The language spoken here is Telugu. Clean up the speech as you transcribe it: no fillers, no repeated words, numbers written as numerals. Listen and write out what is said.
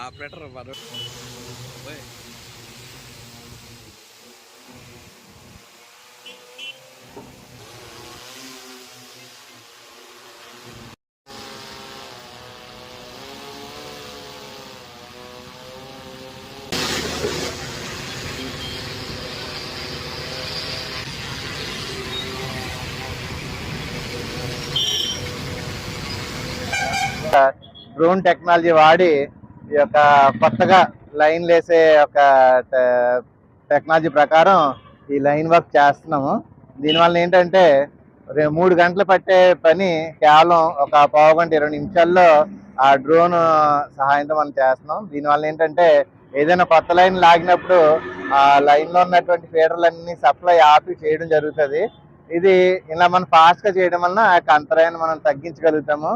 ఆపరేటర్ మనం డ్రోన్ టెక్నాలజీ వాడి ఈ యొక్క కొత్తగా లైన్ వేసే ఒక టెక్నాలజీ ప్రకారం ఈ లైన్ వర్క్ చేస్తున్నాము. దీనివల్ల ఏంటంటే 3 గంటలు పట్టే పని కేవలం ఒక పావు గంట 20 నిమిషాల్లో ఆ డ్రోన్ సహాయంతో మనం చేస్తున్నాం. దీనివల్ల ఏంటంటే ఏదైనా కొత్త లైన్ లాగినప్పుడు ఆ లైన్లో ఉన్నటువంటి ఫీడర్లన్నీ సప్లై ఆపి చేయడం జరుగుతుంది. ఇది ఇలా మనం ఫాస్ట్గా చేయడం వలన ఆ యొక్క అంతరాయాన్ని మనం తగ్గించగలుగుతాము.